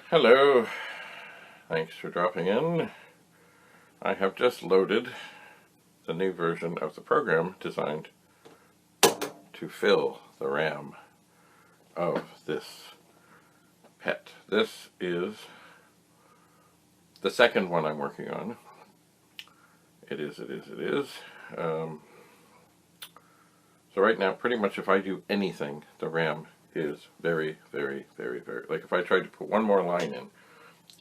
Hello, thanks for dropping in. I have just loaded the new version of the program designed to fill the RAM of this pet. This is the second one I'm working on. It is. So right now, pretty much if I do anything, the RAM is very, like if I tried to put one more line in,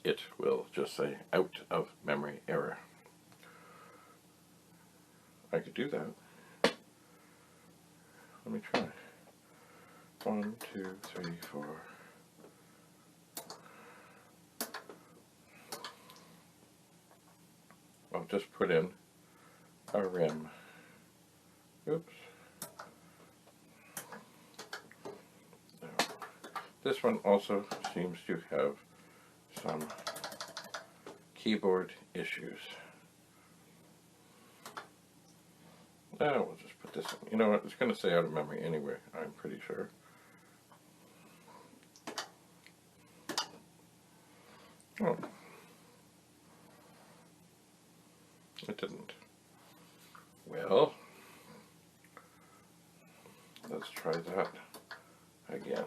it will just say out of memory error. I could do that. Let me try. 1, 2, 3, 4. I'll just put in a rim. Oops. Now, this one also seems to have some keyboard issues. Now we'll just put this in. You know what? It's going to say out of memory anyway, I'm pretty sure. Oh. It didn't. Well, let's try that again.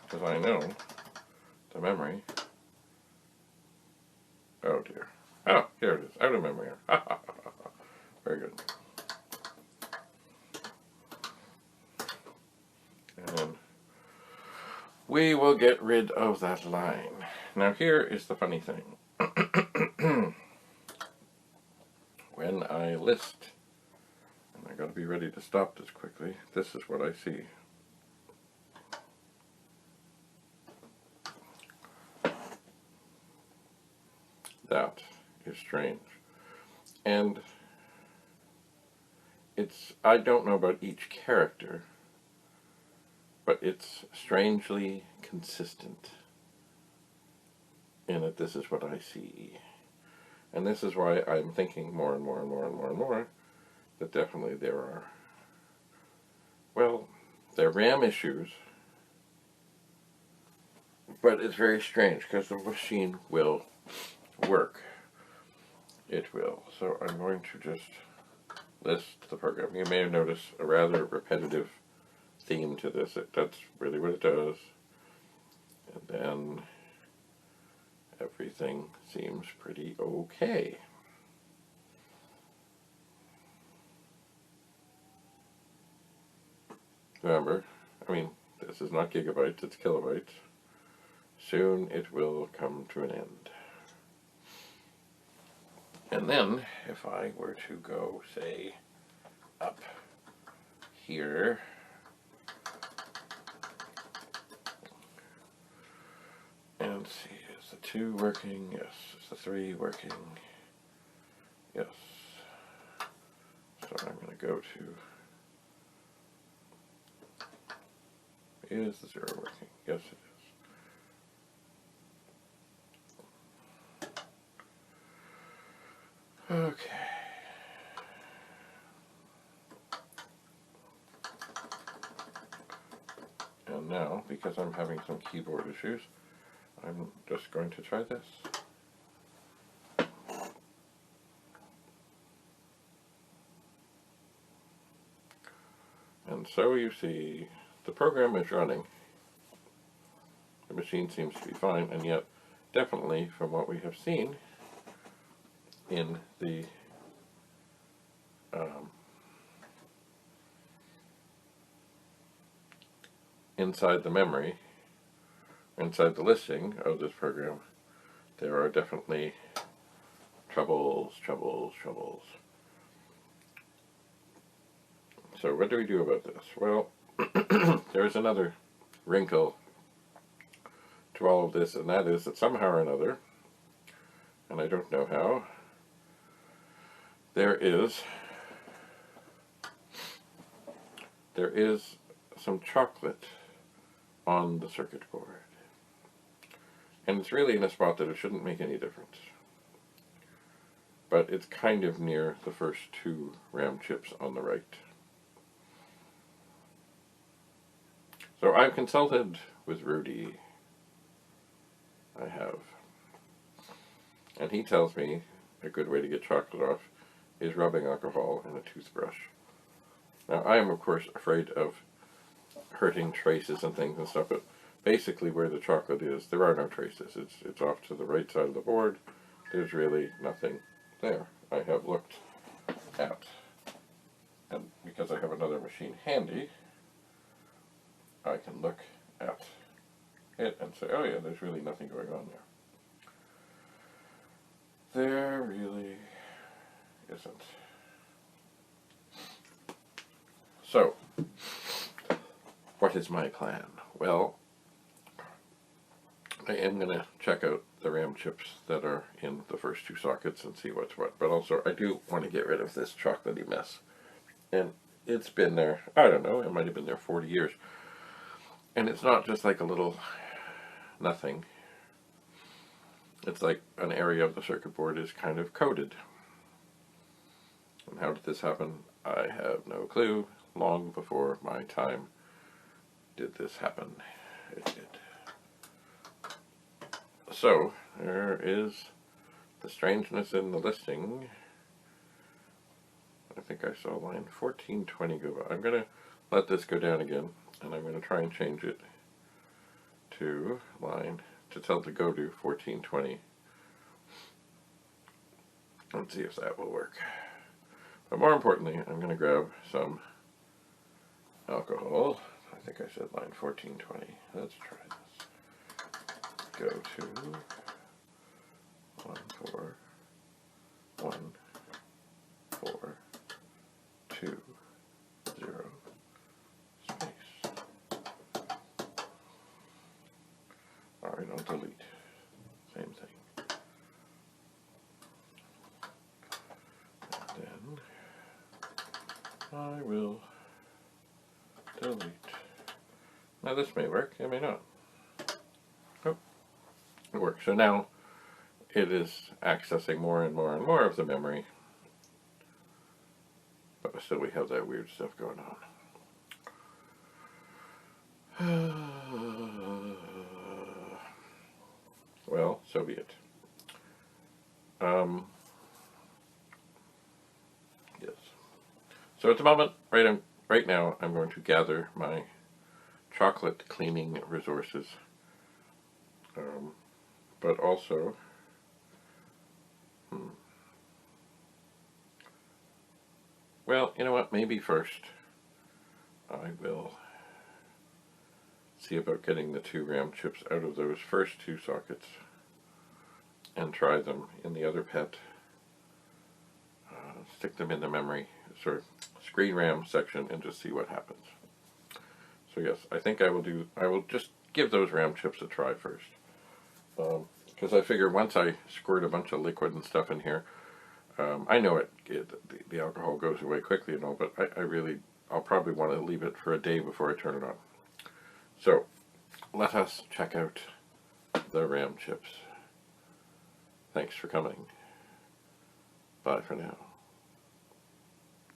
Because I know the memory. Oh dear. Oh, here it is. Out of memory. Very good. And we will get rid of that line. Now here is the funny thing. When I list, and I gotta be ready to stop this quickly, this is what I see. That is strange. And it's, I don't know about each character, but it's strangely consistent in that this is what I see. And this is why I'm thinking more and more that definitely there are, well, there are RAM issues, but it's very strange because the machine will work. It will. So I'm going to just list the program. You may have noticed a rather repetitive theme to this. That's really what it does. And then everything seems pretty okay. Remember, I mean, this is not gigabytes, it's kilobytes. Soon it will come to an end. And then, if I were to go, say, up here, and see, is the 2 working? Yes. Is the 3 working? Yes. So I'm going to go to, is the 0 working? Yes, it is. Okay. And now, because I'm having some keyboard issues, I'm just going to try this. And so you see, the program is running. The machine seems to be fine, and yet, definitely, from what we have seen in the inside the memory, inside the listing of this program, there are definitely troubles. So what do we do about this? Well, there's another wrinkle to all of this, and that is that somehow or another, and I don't know how, there is some chocolate on the circuit board. And it's really in a spot that it shouldn't make any difference. but it's kind of near the first two RAM chips on the right. So I've consulted with Rudy. I have. And he tells me a good way to get chocolate off is rubbing alcohol in a toothbrush. Now, I am, of course, afraid of hurting traces and things and stuff, but basically where the chocolate is, there are no traces. It's off to the right side of the board. There's really nothing there. I have looked at, and because I have another machine handy, I can look at it and say, oh yeah, there's really nothing going on there. There really isn't. So, what is my plan? Well, I am going to check out the RAM chips that are in the first two sockets and see what's what. But also, I do want to get rid of this chocolatey mess. And it's been there, I don't know, it might have been there 40 years. And it's not just like a little nothing. It's like an area of the circuit board is kind of coated. And how did this happen? I have no clue. Long before my time did this happen. It did. So, there is the strangeness in the listing. I think I saw line 1420 go by. I'm going to let this go down again, and I'm going to try and change it to line, to tell it to go to 1420. Let's see if that will work. But more importantly, I'm going to grab some alcohol. I think I said line 1420. Let's try this. Go to 14142 0 space. Alright, I'll delete. Same thing. And then I will delete. Now this may work, it may not. Oh, it works. So now it is accessing more and more and more of the memory. But still we have that weird stuff going on. Well, so be it. Yes. So at the moment, right now, I'm going to gather my chocolate cleaning resources. But also, well, you know what, maybe first I will see about getting the two RAM chips out of those first two sockets and try them in the other PET. Stick them in the memory, sort of screen RAM section, and just see what happens. So yes, I think I will just give those RAM chips a try first. Because I figure once I squirt a bunch of liquid and stuff in here, I know the alcohol goes away quickly and all, but I'll probably want to leave it for a day before I turn it on. So, let us check out the RAM chips. Thanks for coming. Bye for now.